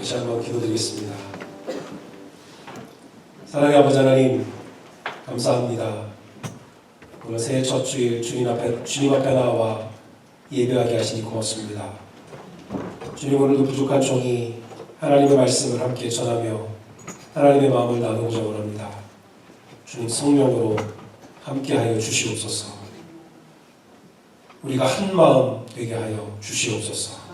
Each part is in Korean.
다시 한번 기도드리겠습니다. 사랑의 아버지 하나님, 감사합니다. 오늘 새해 첫 주일 주님 앞에 나와 예배하게 하시니 고맙습니다. 주님, 오늘도 부족한 종이 하나님의 말씀을 함께 전하며 하나님의 마음을 나누고자 원합니다. 주님 성령으로 함께하여 주시옵소서. 우리가 한 마음 되게 하여 주시옵소서.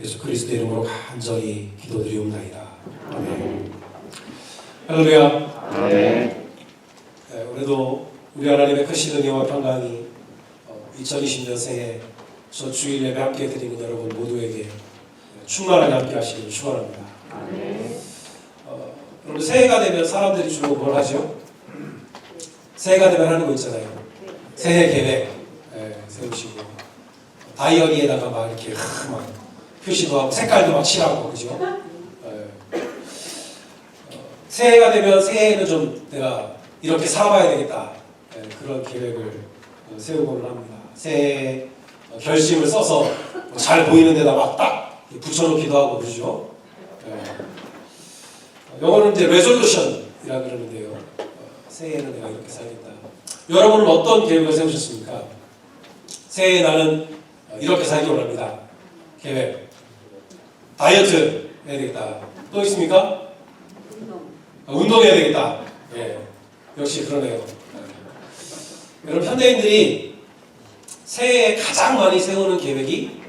예수 그리스도의 이름으로 간절히 기도드리옵나이다. 아멘. 할렐루야. 아멘. 올해도 우리 하나님의 크신 은혜와 평강이 2020년 새해 첫 주일 예배 함께 드리는 여러분 모두에게 충만하게 함께 하시길 축원합니다. 여러분, 새해가 되면 사람들이 주로 뭘 하죠? 새해가 되면 하는 거 있잖아요. 새해 계획 세우시고 다이어리에다가 막 이렇게 막 표시도 하고 색깔도 막 칠하고, 그죠? 새해가 되면 새해에는 좀 내가 이렇게 살아봐야 되겠다, 그런 계획을 세우고는 합니다. 새해 결심을 써서 잘 보이는 데다 막 딱 붙여놓기도 하고, 그러죠? 영어는 이제 레졸루션이라 그러는데요. 새해에는 내가 이렇게 살겠다. 여러분은 어떤 계획을 세우셨습니까? 새해에 나는 이렇게 살기 원합니다. 계획. 다이어트 해야 되겠다. 또 있습니까? 운동해야 되겠다. 예, 역시 그러네요. 여러분, 현대인들이 새해에 가장 많이 세우는 계획이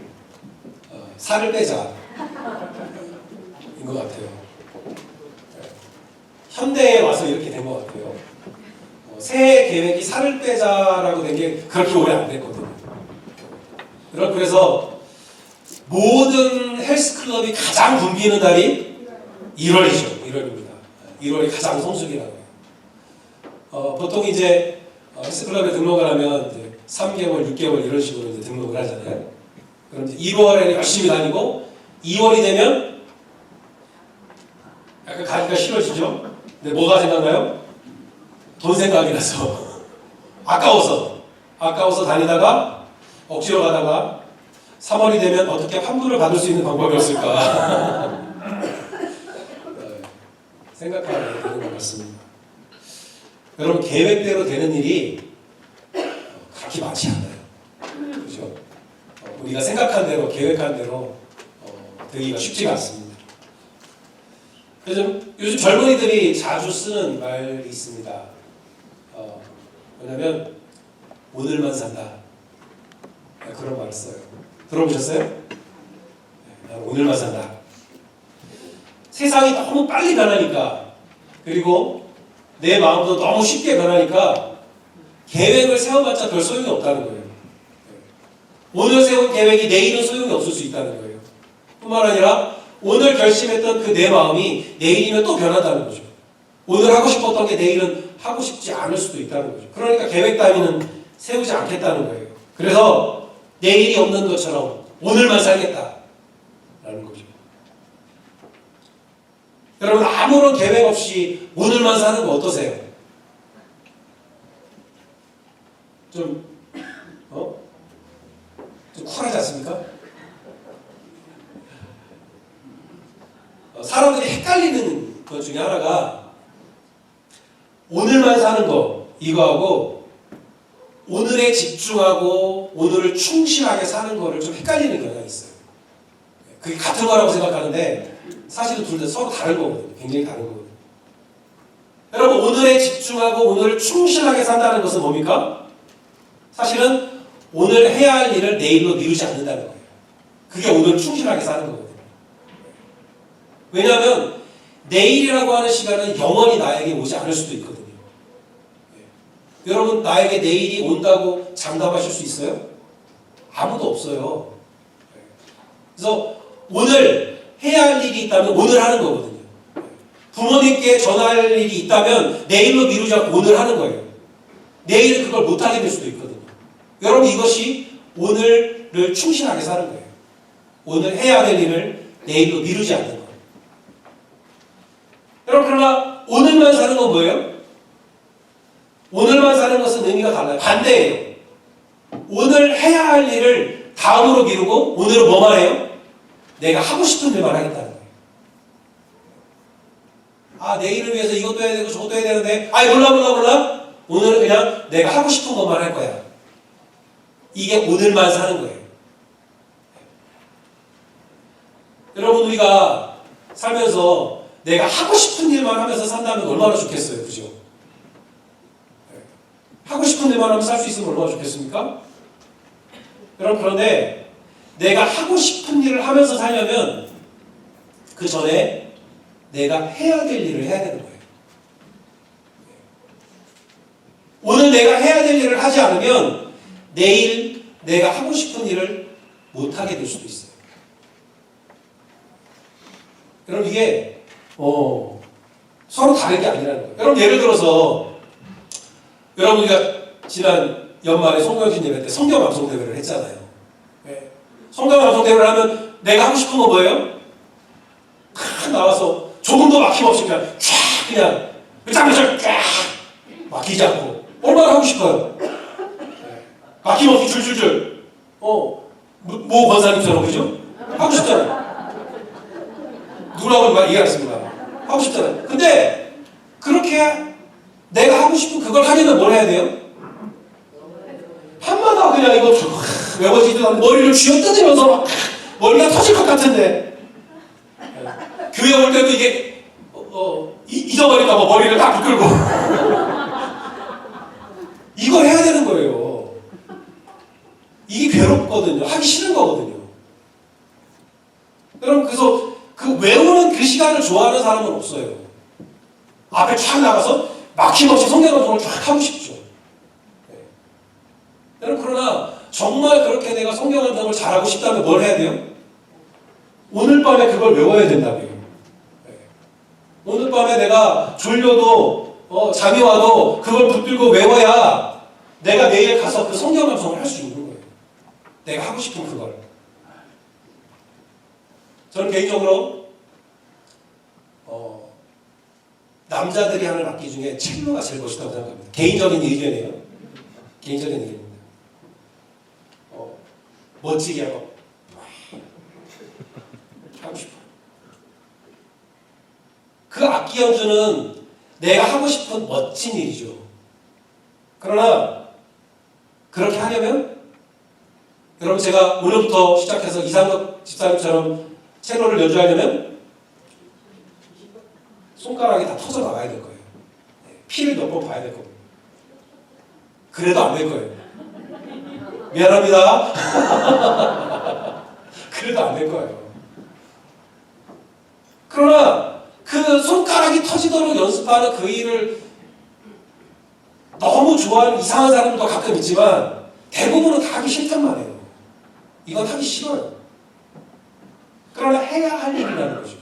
살을 빼자 인 것 같아요. 현대에 와서 이렇게 된 것 같아요. 새해 계획이 살을 빼자라고 된 게 그렇게 오래 안 됐거든요. 그래서 모든 헬스클럽이 가장 붐비는 달이 1월이죠. 1월입니다. 1월이 가장 성수기라고 해요. 보통 이제 헬스클럽에 등록을 하면 이제 3개월, 6개월 이런 식으로 이제 등록을 하잖아요. 그럼 이제 1월에 열심히 다니고 2월이 되면 약간 가기가 싫어지죠. 근데 뭐가 생각나요? 돈 생각이 나서 아까워서 다니다가 억지로 가다가 3월이 되면 어떻게 환불을 받을 수 있는 방법이 없을까 생각하게 되는 것 같습니다. 여러분, 계획대로 되는 일이 그렇게 많지 않아요. 그렇죠? 우리가 생각한 대로, 계획한 대로 되기가 쉽지가 않습니다. 요즘 젊은이들이 자주 쓰는 말이 있습니다. 뭐냐면 오늘만 산다, 그런 말을 써요. 들어보셨어요? 난 오늘만 산다. 세상이 너무 빨리 변하니까, 그리고 내 마음도 너무 쉽게 변하니까 계획을 세워봤자 별 소용이 없다는 거예요. 오늘 세운 계획이 내일은 소용이 없을 수 있다는 거예요. 뿐만 아니라 오늘 결심했던 그 내 마음이 내일이면 또 변한다는 거죠. 오늘 하고 싶었던 게 내일은 하고 싶지 않을 수도 있다는 거죠. 그러니까 계획 따위는 세우지 않겠다는 거예요. 그래서 내일이 없는 것처럼 오늘만 살겠다라는 거죠. 여러분, 아무런 계획 없이 오늘만 사는 거 어떠세요? 좀 쿨하지 않습니까? 사람들이 헷갈리는 것 중에 하나가 오늘만 사는 거, 이거하고 오늘에 집중하고 오늘을 충실하게 사는 거를 좀 헷갈리는 경향이 있어요. 그게 같은 거라고 생각하는데 사실은 둘 다 서로 다른 거거든요. 굉장히 다른 거거든요. 여러분, 오늘에 집중하고 오늘을 충실하게 산다는 것은 뭡니까? 사실은 오늘 해야 할 일을 내일로 미루지 않는다는 거예요. 그게 오늘 충실하게 사는 거거든요. 왜냐하면 내일이라고 하는 시간은 영원히 나에게 오지 않을 수도 있거든요. 여러분, 나에게 내일이 온다고 장담하실 수 있어요? 아무도 없어요. 그래서 오늘 해야 할 일이 있다면 오늘 하는 거거든요. 부모님께 전할 일이 있다면 내일로 미루지 않고 오늘 하는 거예요. 내일은 그걸 못하게 될 수도 있거든요. 여러분, 이것이 오늘을 충실하게 사는 거예요. 오늘 해야 될 일을 내일로 미루지 않는 거예요. 여러분, 그러나 오늘만 사는 건 뭐예요? 오늘만 사는 것은 의미가 달라요. 반대예요. 오늘 해야 할 일을 다음으로 미루고 오늘은 뭐만 해요? 내가 하고 싶은 일만 하겠다는 거예요. 내일을 위해서 이것도 해야 되고 저것도 해야 되는데 몰라. 오늘은 그냥 내가 하고 싶은 것만 할 거야. 이게 오늘만 사는 거예요. 여러분, 우리가 살면서 내가 하고 싶은 일만 하면서 산다면 얼마나 좋겠어요. 그죠? 하고 싶은 일만 하면서 살 수 있으면 얼마나 좋겠습니까? 여러분, 그런데 내가 하고 싶은 일을 하면서 살려면 그 전에 내가 해야 될 일을 해야 되는 거예요. 오늘 내가 해야 될 일을 하지 않으면 내일 내가 하고 싶은 일을 못하게 될 수도 있어요. 여러분, 이게 서로 다른 게 아니라는 거예요. 여러분, 예를 들어서 여러분, 우리가 지난 연말에 송명진 예배 때 성경 암송 대회를 했잖아요. 네. 성경 암송 대회를 하면 내가 하고 싶은 거 뭐예요? 탁 나와서 조금도 막힘없이 그냥 쫙 그냥 쫙쫙 막히지 않고 얼마나 하고 싶어요? 네. 막힘없이 줄줄줄 모 권사님처럼, 그죠? 하고 싶잖아요. 누구라고 얘기하겠습니다. 하고 싶잖아요. 근데 그렇게 내가 하고 싶은 그걸 하려면 뭘 해야 돼요? 한마다 그냥 이거 외워지지도 않고 머리를 쥐어뜯으면서 막 머리가 터질 것 같은데 교회 올 때도 이게 잊어버릴까 봐 머리를 다 부끌고 이걸 해야 되는 거예요. 이게 괴롭거든요. 하기 싫은 거거든요. 여러분, 그래서 그 외우는 그 시간을 좋아하는 사람은 없어요. 앞에 쫙 나가서 막힘없이 성경 암송을 쫙 하고 싶죠. 네. 여러분, 그러나 정말 그렇게 내가 성경 암송을 잘하고 싶다면 뭘 해야 돼요? 오늘 밤에 그걸 외워야 된다고요. 네. 오늘 밤에 내가 졸려도 잠이 와도 그걸 붙들고 외워야 내가 내일 가서 그 성경 암송을 할 수 있는 거예요. 내가 하고 싶은 그걸. 저는 개인적으로 남자들이 하는 악기 중에 첼로가 제일 멋있다고 생각합니다. 개인적인 의견이에요. 개인적인 의견입니다. 멋지게 하고 하고 싶어요. 그 악기 연주는 내가 하고 싶은 멋진 일이죠. 그러나 그렇게 하려면 여러분, 제가 오늘부터 시작해서 이상덕 집사님처럼 첼로를 연주하려면 손가락이 다 터져 나가야 될 거예요. 피를 몇 번 봐야 될 겁니다. 그래도 안 될 거예요. 미안합니다. 그래도 안 될 거예요. 그러나 그 손가락이 터지도록 연습하는 그 일을 너무 좋아하는 이상한 사람도 가끔 있지만 대부분은 다 하기 싫단 말이에요. 이건 하기 싫어요. 그러나 해야 할 일이라는 거죠.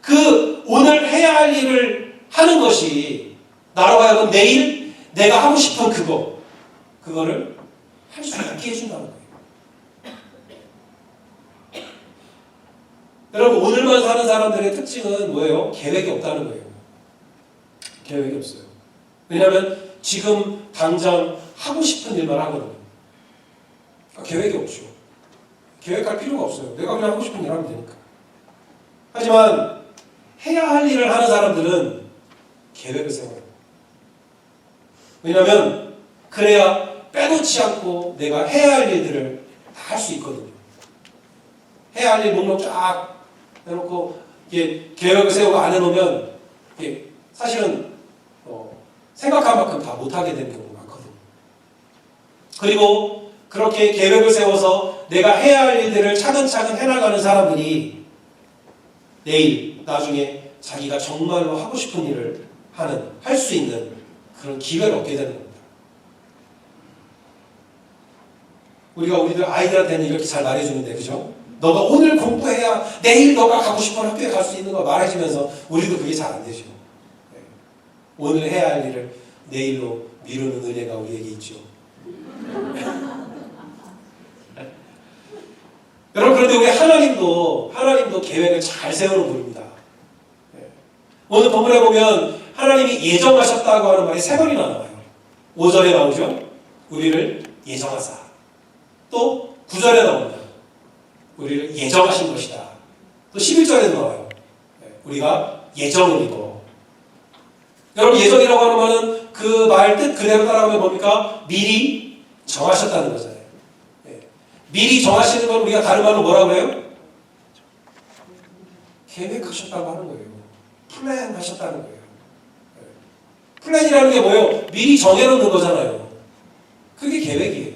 그 오늘 해야 할 일을 하는 것이 나로 하여금 내일 내가 하고 싶은 그거를 할 수 있게 해준다는 거예요. 여러분, 오늘만 사는 사람들의 특징은 뭐예요? 계획이 없다는 거예요. 계획이 없어요. 왜냐하면 지금 당장 하고 싶은 일만 하거든요. 계획이 없죠. 계획할 필요가 없어요. 내가 그냥 하고 싶은 일 하면 되니까. 하지만 해야 할 일을 하는 사람들은 계획을 세워요. 왜냐하면 그래야 빼놓지 않고 내가 해야 할 일들을 다 할 수 있거든요. 해야 할 일 목록 쫙 해놓고 이게 계획을 세우고 안 해놓으면 이게 사실은 생각한 만큼 다 못하게 되는 경우가 많거든요. 그리고 그렇게 계획을 세워서 내가 해야 할 일들을 차근차근 해나가는 사람들이 내일 나중에 자기가 정말로 하고 싶은 일을 할 수 있는 그런 기회를 얻게 되는 겁니다. 우리가 우리들 아이들한테는 이렇게 잘 말해주는데, 그죠? 너가 오늘 공부해야 내일 너가 가고 싶은 학교에 갈 수 있는 거 말해주면서 우리도 그게 잘 안 되죠. 네. 오늘 해야 할 일을 내일로 미루는 은혜가 우리에게 있죠. 여러분, 그런데 우리 하나님도 계획을 잘 세우는 분입니다. 네. 오늘 본문에 보면 하나님이 예정하셨다고 하는 말이 3번이나 나와요. 5절에 나오죠. 우리를 예정하사. 또 9절에 나옵니다. 우리를 예정하신 것이다. 또 11절에도 나와요. 네. 우리가 예정이고. 여러분 예정이라고 하는 말은 그 말 뜻 그대로 따라가면 뭡니까? 미리 정하셨다는 거잖아요. 예. 미리 정하시는 건 우리가 다른 말로 뭐라고 해요? 계획하셨다고 하는 거예요. 플랜하셨다는 거예요. 예. 플랜이라는 게 뭐예요? 미리 정해놓는 거잖아요. 그게 계획이에요.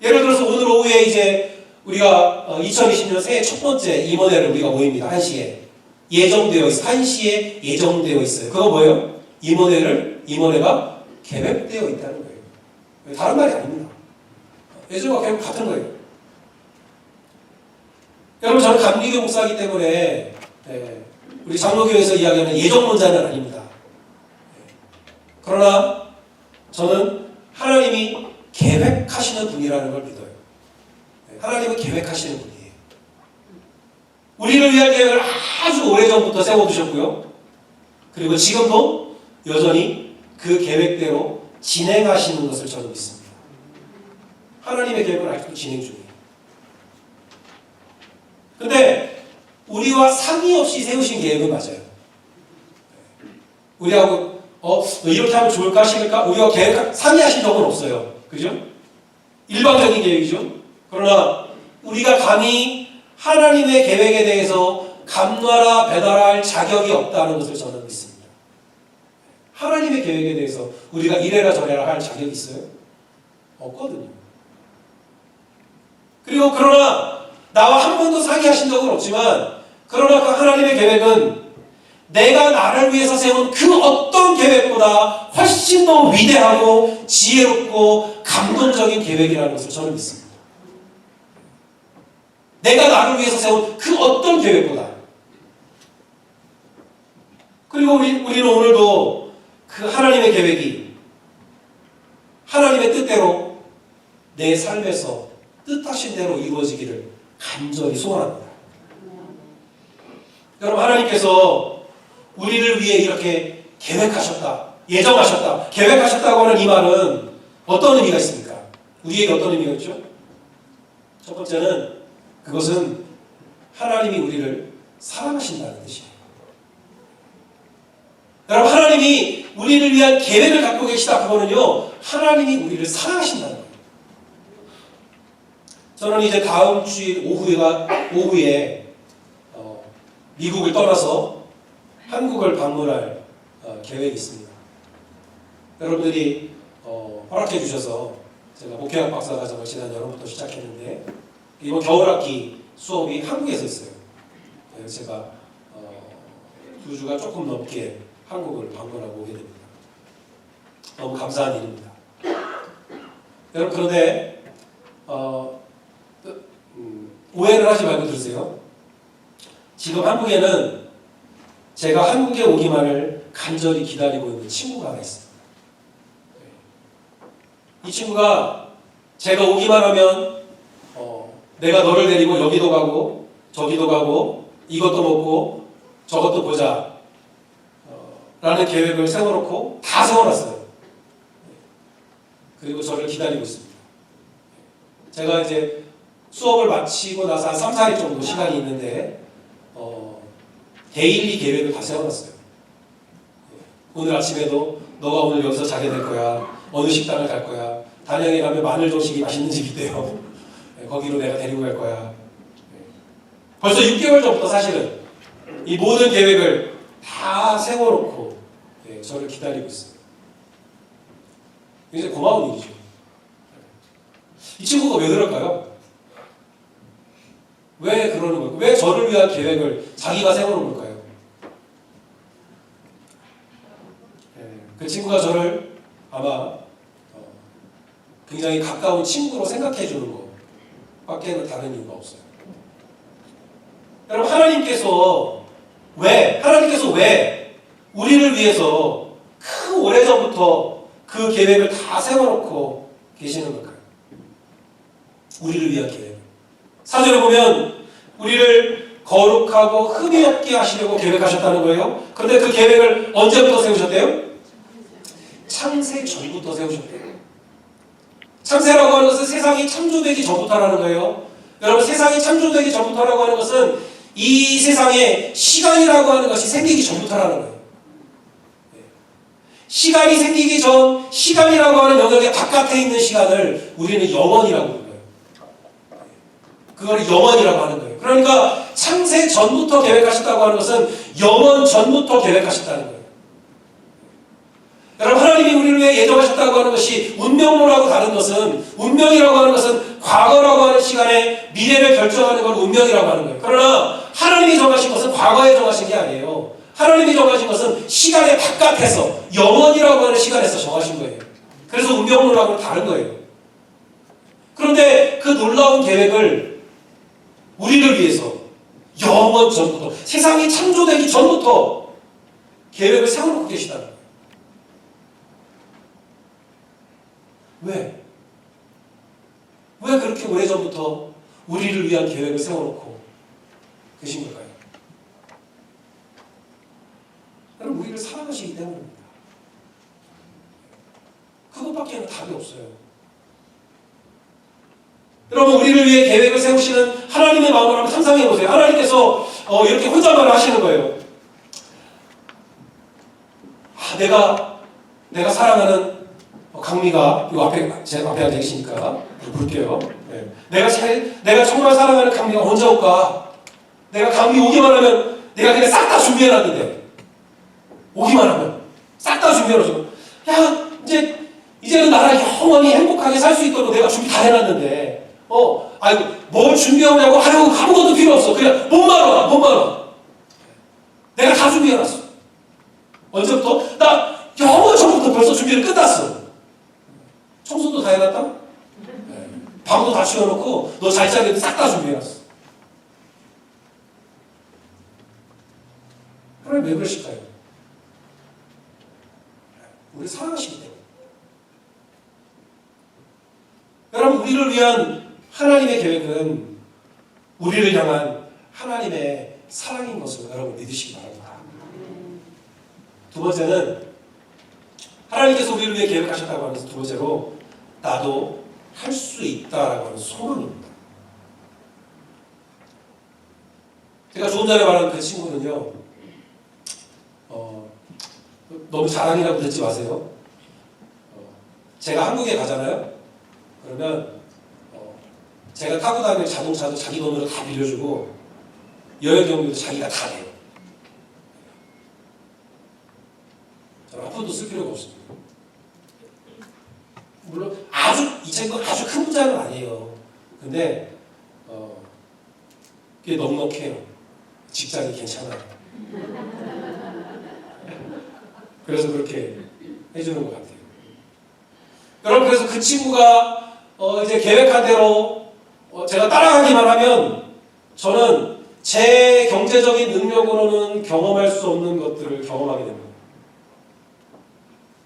예를 들어서 오늘 오후에 이제 우리가 2020년 새해 첫 번째 임원회를 우리가 모입니다. 1시에. 예정되어 있어요. 1시에 예정되어 있어요. 그거 뭐예요? 임원회가 계획되어 있다는 거예요. 다른 말이 아닙니다. 예정과 계획 같은 거예요. 여러분 저는 감리교 목사이기 때문에 우리 장로교에서 이야기하는 예정론자는 아닙니다. 그러나 저는 하나님이 계획하시는 분이라는 걸 믿어요. 하나님은 계획하시는 분이에요. 우리를 위한 계획을 아주 오래전부터 세워두셨고요. 그리고 지금도 여전히 그 계획대로 진행하시는 것을 저는 믿습니다. 하나님의 계획은 아직도 진행 중이에요. 근데 우리와 상의 없이 세우신 계획은 맞아요. 우리하고 이렇게 하면 좋을까 싫을까? 우리가 상의하신 적은 없어요. 그죠? 일방적인 계획이죠. 그러나 우리가 감히 하나님의 계획에 대해서 감나라 배달할 자격이 없다는 것을 저는 믿습니다. 하나님의 계획에 대해서 우리가 이래라 저래라 할 자격이 있어요? 없거든요. 그리고 그러나 나와 한 번도 상의하신 적은 없지만 그러나 그 하나님의 계획은 내가 나를 위해서 세운 그 어떤 계획보다 훨씬 더 위대하고 지혜롭고 감동적인 계획이라는 것을 저는 믿습니다. 내가 나를 위해서 세운 그 어떤 계획보다. 그리고 우리는 오늘도 그 하나님의 계획이 하나님의 뜻대로 내 삶에서 뜻하신 대로 이루어지기를 간절히 소원합니다. 여러분 하나님께서 우리를 위해 이렇게 계획하셨다, 예정하셨다, 계획하셨다고 하는 이 말은 어떤 의미가 있습니까? 우리에게 어떤 의미가 있죠? 첫 번째는 그것은 하나님이 우리를 사랑하신다는 뜻이에요. 여러분 하나님이 우리를 위한 계획을 갖고 계시다. 그거는요 하나님이 우리를 사랑하신다는 거예요. 저는 이제 다음 주일 오후에 미국을 떠나서 한국을 방문할 계획이 있습니다. 여러분들이 허락해 주셔서 제가 목회학 박사과정을 지난 여름부터 시작했는데 이번 겨울학기 수업이 한국에서 있어요. 그래서 제가 2주가 조금 넘게 한국을 방문하고 오게 됩니다. 너무 감사한 일입니다. 여러분 그런데 오해를 하지 말고 들으세요. 지금 한국에는 제가 한국에 오기만을 간절히 기다리고 있는 친구가 하나 있습니다. 이 친구가 제가 오기만 하면 내가 너를 데리고 여기도 가고 저기도 가고 이것도 먹고 저것도 보자 라는 계획을 세워놓고 다 세워놨어요. 그리고 저를 기다리고 있습니다. 제가 이제 수업을 마치고 나서 한 3, 4일 정도 시간이 있는데 데일리 계획을 다 세워놨어요. 오늘 아침에도 너가 오늘 여기서 자게 될 거야. 어느 식당을 갈 거야. 단양에 가면 마늘 조식이 맛있는 집이 있대요. 거기로 내가 데리고 갈 거야. 벌써 6개월 전부터 사실은 이 모든 계획을 다 세워놓고 저를 기다리고 있어요. 굉장히 고마운 일이죠. 이 친구가 왜 그럴까요? 왜 그러는 걸까요? 왜 저를 위한 계획을 자기가 세워놓은 걸까요? 그 친구가 저를 아마 굉장히 가까운 친구로 생각해 주는 것밖에는 다른 이유가 없어요. 여러분 하나님께서 왜 우리를 위해서 그 오래전부터 그 계획을 다 세워놓고 계시는 걸까요? 우리를 위한 계획. 사절에 보면 우리를 거룩하고 흠이 없게 하시려고 계획하셨다는 거예요. 그런데 그 계획을 언제부터 세우셨대요? 창세 전부터 세우셨대요. 창세라고 하는 것은 세상이 창조되기 전부터라는 거예요. 여러분 세상이 창조되기 전부터라고 하는 것은 이 세상에 시간이라고 하는 것이 생기기 전부터라는 거예요. 시간이 생기기 전 시간이라고 하는 영역의 바깥에 있는 시간을 우리는 영원이라고 부르는 거예요. 그걸 영원이라고 하는 거예요. 그러니까 창세 전부터 계획하셨다고 하는 것은 영원 전부터 계획하셨다는 거예요. 여러분, 하나님이 우리를 위해 예정하셨다고 하는 것이 운명론하고 다른 것은, 운명이라고 하는 것은 과거라고 하는 시간에 미래를 결정하는 걸 운명이라고 하는 거예요. 그러나 하나님이 정하신 것은 과거에 정하신 게 아니에요. 하나님이 정하신 것은 시간의 바깥에서, 영원이라고 하는 시간에서 정하신 거예요. 그래서 운명론하고는 다른 거예요. 그런데 그 놀라운 계획을 우리를 위해서 영원 전부터, 세상이 창조되기 전부터 계획을 세워놓고 계시다는 거예요. 왜? 왜 그렇게 오래전부터 우리를 위한 계획을 세워놓고 계신 걸까요? 여러분, 우리를 사랑하시기 때문입니다. 그것밖에는 답이 없어요. 여러분, 우리를 위해 계획을 세우시는 하나님의 마음을 한번 상상해 보세요. 하나님께서 이렇게 혼잣말을 하시는 거예요. 내가 사랑하는 강미가 요 앞에 제 앞에 앉아 계시니까 볼게요. 네. 내가 정말 사랑하는 강미가 언제 올까? 내가 강미 오기만 하면 내가 그냥 싹 다 준비해놨는데 오기만 하면 싹 다 준비해놓죠. 야, 이제는 나랑 영원히 행복하게 살 수 있도록 내가 준비 다 해놨는데 아이고 뭘 준비하냐고 아무것도 필요 없어. 그냥 몸만 와. 내가 다 준비해놨어. 언제부터? 나 영원 전부터 벌써 준비를 끝났어. 청소도 다 해놨다? 네. 방도 다 치워놓고 너 잘 자기 싹 다 준비해놨어. 그럼 왜 그러실까요? 우리 사랑하시기 때문에. 여러분, 우리를 위한 하나님의 계획은 우리를 향한 하나님의 사랑인 것을 여러분 믿으시기 바랍니다. 두 번째는 하나님께서 우리를 위해 계획하셨다고 하면서 두 번째로 나도 할 수 있다라고 하는 소망입니다. 제가 조금 전에 말한 그 친구는요, 너무 자랑이라고 듣지 마세요. 제가 한국에 가잖아요. 그러면 제가 타고 다니는 자동차도 자기 돈으로 다 빌려주고 여행 경비도 자기가 다 내요. 저는 한 푼도 쓸 필요가 없습니다. 물론 이 친구가 아주 큰 부자는 아니에요. 근데 그게 넉넉해요. 직장이 괜찮아요. 그래서 그렇게 해주는 것 같아요. 여러분, 그래서 그 친구가 이제 계획한 대로 제가 따라가기만 하면 저는 제 경제적인 능력으로는 경험할 수 없는 것들을 경험하게 됩니다.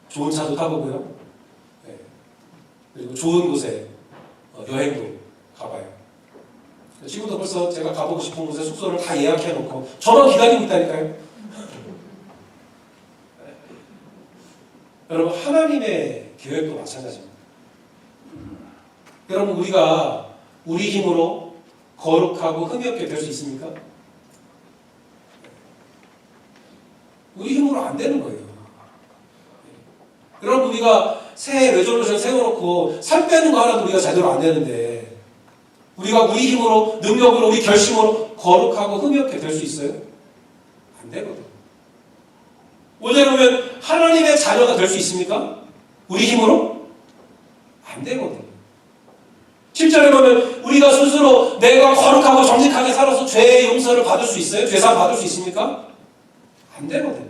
좋은 차도 타보고요. 네. 그리고 좋은 곳에 여행도 가봐요. 지금도 벌써 제가 가보고 싶은 곳에 숙소를 다 예약해놓고 저만 기다리고 있다니까요. 여러분, 하나님의 계획도 마찬가지입니다. 여러분, 우리가 우리 힘으로 거룩하고 흠이 없게 될 수 있습니까? 우리 힘으로 안 되는 거예요. 여러분, 우리가 새해 레졸루션 세워놓고 살 빼는 거 하나도 우리가 제대로 안 되는데 우리가 우리 힘으로, 능력으로, 우리 결심으로 거룩하고 흠이 없게 될 수 있어요? 안 되거든요. 5절에 보면 하나님의 자녀가 될 수 있습니까? 우리 힘으로? 안 되거든요. 7절에 보면 우리가 스스로 내가 거룩하고 정직하게 살아서 죄의 용서를 받을 수 있어요? 죄사함 받을 수 있습니까? 안 되거든요.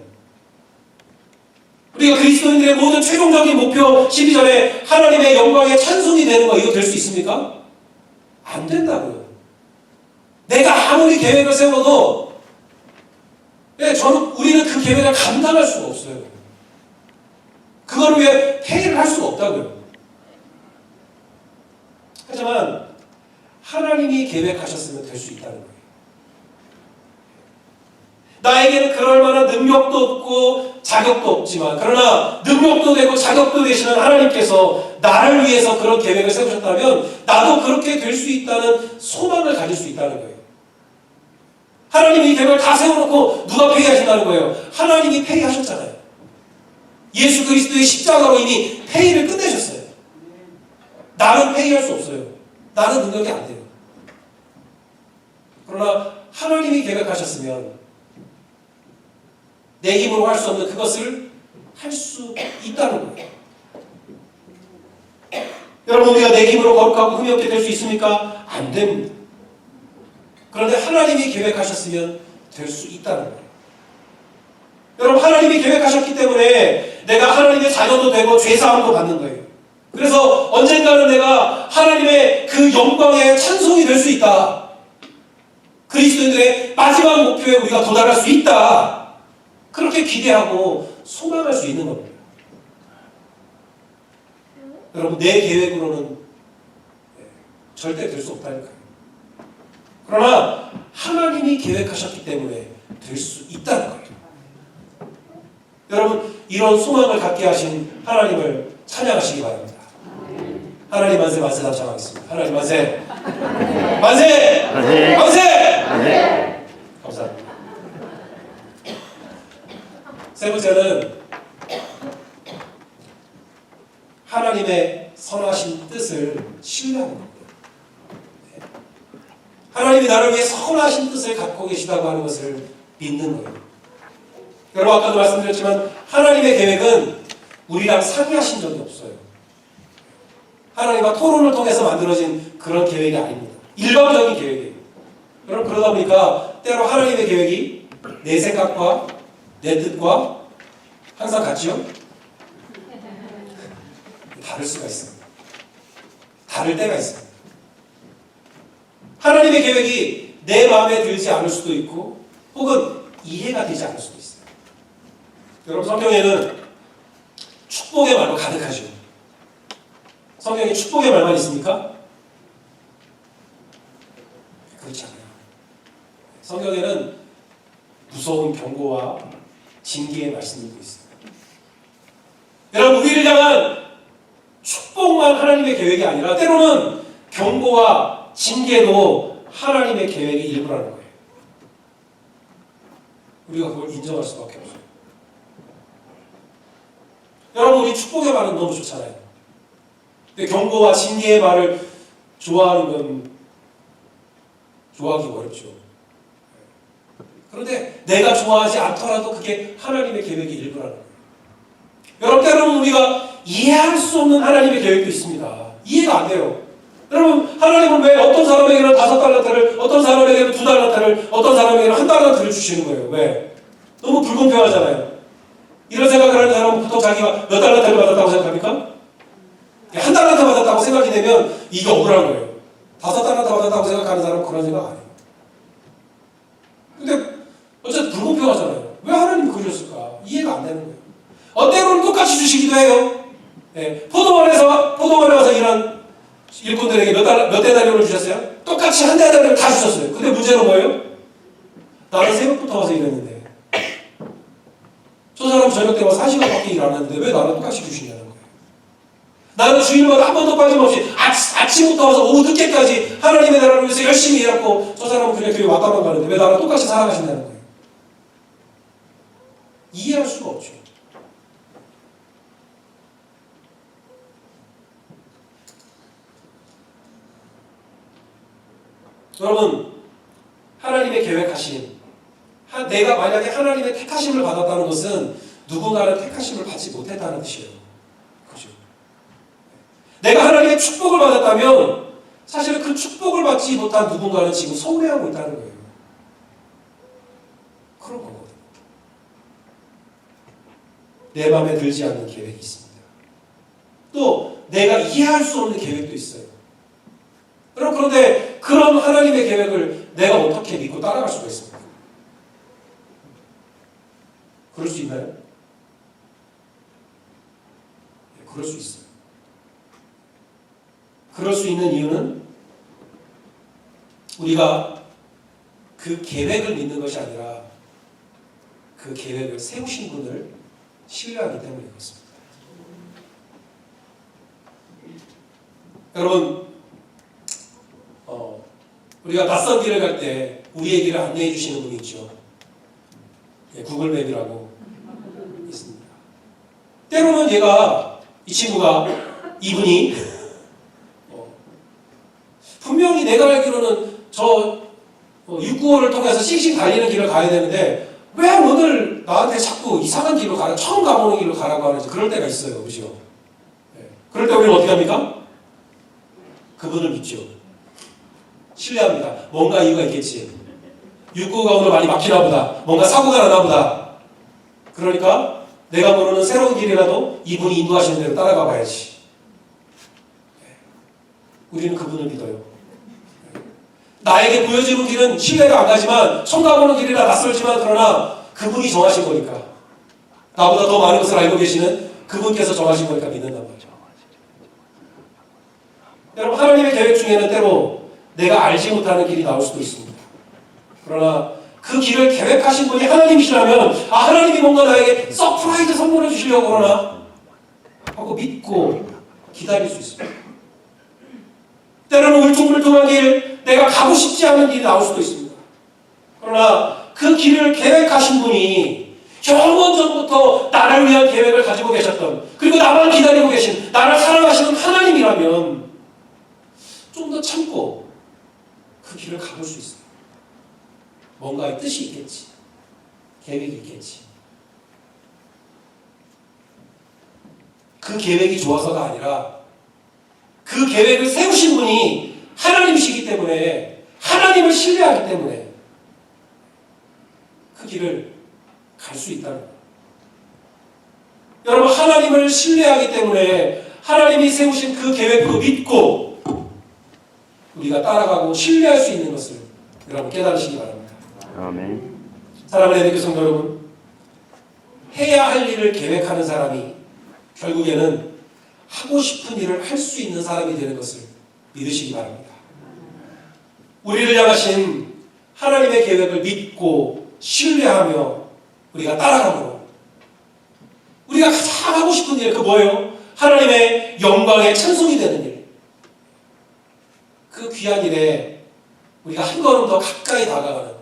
우리가 그리스도인들의 모든 최종적인 목표 12절에 하나님의 영광의 찬송이 되는 거, 이거 될 수 있습니까? 안 된다고요. 내가 아무리 계획을 세워도 우리는 그 계획을 감당할 수가 없어요. 그거를 위해 회의를 할 수가 없다고요. 하지만 하나님이 계획하셨으면 될 수 있다는 거예요. 나에게는 그럴 만한 능력도 없고 자격도 없지만, 그러나 능력도 되고 자격도 되시는 하나님께서 나를 위해서 그런 계획을 세우셨다면 나도 그렇게 될 수 있다는 소망을 가질 수 있다는 거예요. 하나님이 이 계획을 다 세워놓고 누가 페이하신다는 거예요? 하나님이 페이하셨잖아요. 예수 그리스도의 십자가로 이미 페이를 끝내셨어요. 나는 페이할 수 없어요. 나는 능력이 안 돼요. 그러나 하나님이 계획하셨으면 내 힘으로 할 수 없는 그것을 할 수 있다는 거예요. 여러분, 우리가 내 힘으로 거룩하고 흠이 없게 될 수 있습니까? 안 됩니다. 그런데 하나님이 계획하셨으면 될 수 있다는 거예요. 여러분, 하나님이 계획하셨기 때문에 내가 하나님의 자녀도 되고 죄사함도 받는 거예요. 그래서 언젠가는 내가 하나님의 그 영광의 찬송이 될 수 있다. 그리스도인들의 마지막 목표에 우리가 도달할 수 있다. 그렇게 기대하고 소망할 수 있는 겁니다. 여러분, 내 계획으로는 절대 될 수 없다니까요. 그러나 하나님이 계획하셨기 때문에 될 수 있다는 거예요. 여러분, 이런 소망을 갖게 하신 하나님을 찬양하시기 바랍니다. 하나님 만세, 만세 답장하겠습니다. 하나님 만세, 만세, 만세, 만세. 감사합니다. 세 번째는 하나님의 선하신 뜻을 신뢰하는 겁니다. 하나님이 나를 위해 선하신 뜻을 갖고 계시다고 하는 것을 믿는 거예요. 여러분, 아까도 말씀드렸지만 하나님의 계획은 우리랑 상의하신 적이 없어요. 하나님과 토론을 통해서 만들어진 그런 계획이 아닙니다. 일방적인 계획이에요. 여러분, 그러다 보니까 때로 하나님의 계획이 내 생각과 내 뜻과 항상 같지요? 다를 수가 있습니다. 다를 때가 있습니다. 하나님의 계획이 내 마음에 들지 않을 수도 있고 혹은 이해가 되지 않을 수도 있어요. 여러분, 성경에는 축복의 말로 가득하죠. 성경에 축복의 말만 있습니까? 그렇지 않아요. 성경에는 무서운 경고와 징계의 말씀이 있습니다. 여러분, 우리를 향한 축복만 하나님의 계획이 아니라 때로는 경고와 징계도 하나님의 계획의 일부라는 거예요. 우리가 그걸 인정할 수밖에 없어요. 여러분, 우리 축복의 말은 너무 좋잖아요. 근데 경고와 징계의 말을 좋아하는 건 좋아하기 어렵죠. 그런데 내가 좋아하지 않더라도 그게 하나님의 계획의 일부라는 거예요. 여러분, 때로는 우리가 이해할 수 없는 하나님의 계획도 있습니다. 이해가 안 돼요. 여러분, 하나님은 왜 어떤 사람에게는 5달란트를, 어떤 사람에게는 2달란트를, 어떤 사람에게는 1달란트를 주시는 거예요? 왜? 너무 불공평하잖아요. 이런 생각을 하는 사람은 보통 자기가 몇 달란트를 받았다고 생각합니까? 1달란트 받았다고 생각이 되면 이게 억울한 거예요. 5달란트 받았다고 생각하는 사람은 그런 생각 안 해요. 근데 어쨌든 불공평하잖아요. 왜 하나님이 그러셨을까? 이해가 안 되는 거예요. 때로는 똑같이 주시기도 해요. 네. 포도원에 와서 일한 일꾼들에게 몇 대나리온을 주셨어요? 똑같이 한 대나리온을 다 주셨어요. 근데 문제는 뭐예요? 나는 새벽부터 와서 일했는데 저 사람 저녁 때 와서 1시간밖에 일 안 했는데 왜 나는 똑같이 주시냐는 거예요. 나는 주일마다 한 번도 빠짐없이 아침부터 와서 오후 늦게까지 하나님의 나라를 위해서 열심히 일했고 저 사람은 그냥 교회 왔다만 가는데 왜 나랑 똑같이 살아가신다는 거예요. 이해할 수가 없죠. 여러분, 하나님의 계획하신, 내가 만약에 하나님의 택하심을 받았다는 것은 누군가는 택하심을 받지 못했다는 뜻이에요. 그죠? 내가 하나님의 축복을 받았다면 사실은 그 축복을 받지 못한 누군가는 지금 서운해하고 있다는 거예요. 그런 거거든요. 내 마음에 들지 않는 계획이 있습니다. 또 내가 이해할 수 없는 계획도 있어요. 여러분, 그런데 그런 하나님의 계획을 내가 어떻게 믿고 따라갈 수가 있습니까? 그럴 수 있나요? 네, 그럴 수 있어요. 그럴 수 있는 이유는 우리가 그 계획을 믿는 것이 아니라 그 계획을 세우신 분을 신뢰하기 때문에 그렇습니다. 여러분, 우리가 낯선 길을 갈 때 우리의 길을 안내해 주시는 분이 있죠. 예, 구글맵이라고 있습니다. 때로는 이 친구가 이분이 분명히 내가 알기로는 저 695를 통해서 씩씩 달리는 길을 가야 되는데 왜 오늘 나한테 자꾸 이상한 길로 가라, 처음 가보는 길로 가라고 하는지 그럴 때가 있어요. 그죠? 네. 그럴 때 우리는 어떻게 합니까? 그분을 믿죠. 신뢰합니다. 뭔가 이유가 있겠지. 695가 오늘 많이 막히나 보다. 뭔가 사고가 나나 보다. 그러니까 내가 모르는 새로운 길이라도 이분이 인도하시는 대로 따라가 봐야지. 네. 우리는 그분을 믿어요. 나에게 보여지는 길은 신뢰가 안 가지만 처음 가보는 길이라 낯설지만 그러나 그분이 정하신 거니까 나보다 더 많은 것을 알고 계시는 그분께서 정하신 거니까 믿는단 말이죠. 여러분 하나님의 계획 중에는 때로 내가 알지 못하는 길이 나올 수도 있습니다. 그러나 그 길을 계획하신 분이 하나님이시라면 하나님이 뭔가 나에게 서프라이즈 선물해 주시려고 그러나 하고 믿고 기다릴 수 있습니다. 때로는 울퉁불퉁한 길, 내가 가고 싶지 않은 길이 나올 수도 있습니다. 그러나 그 길을 계획하신 분이 영원 전부터 나를 위한 계획을 가지고 계셨던, 그리고 나만 기다리고 계신, 나를 사랑하시는 하나님이라면 좀 더 참고 그 길을 가볼 수 있어요. 뭔가의 뜻이 있겠지. 계획이 있겠지. 그 계획이 좋아서가 아니라 그 계획을 세우신 분이 하나님이시기 때문에, 하나님을 신뢰하기 때문에 그 길을 갈 수 있다는 거예요. 여러분 하나님을 신뢰하기 때문에 하나님이 세우신 그 계획도 믿고 우리가 따라가고 신뢰할 수 있는 것을 여러분 깨달으시기 바랍니다. 아멘. 사랑하는 애들 성도 여러분, 해야 할 일을 계획하는 사람이 결국에는 하고 싶은 일을 할 수 있는 사람이 되는 것을 믿으시기 바랍니다. 우리를 향하신 하나님의 계획을 믿고 신뢰하며 우리가 따라가므로 우리가 가장 하고 싶은 일, 그 뭐예요? 하나님의 영광의 찬송이 되는 일. 그 귀한 일에 우리가 한 걸음 더 가까이 다가가는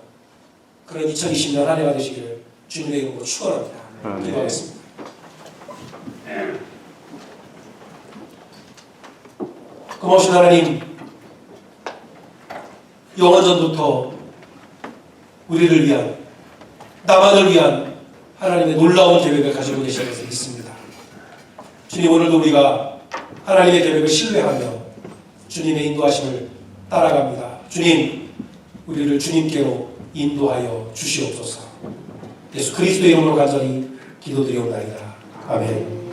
그런 2020년 한 해가 되시기를 주님의 이름으로 축원합니다. 기도하겠습니다. 고마우신 하나님, 영원전부터 우리를 위한, 나만을 위한 하나님의 놀라운 계획을 가지고 계신 것을 믿습니다. 주님, 오늘도 우리가 하나님의 계획을 신뢰하며 주님의 인도하심을 따라갑니다. 주님, 우리를 주님께로 인도하여 주시옵소서. 예수 그리스도의 이름으로 간절히 기도드리옵나이다. 아멘.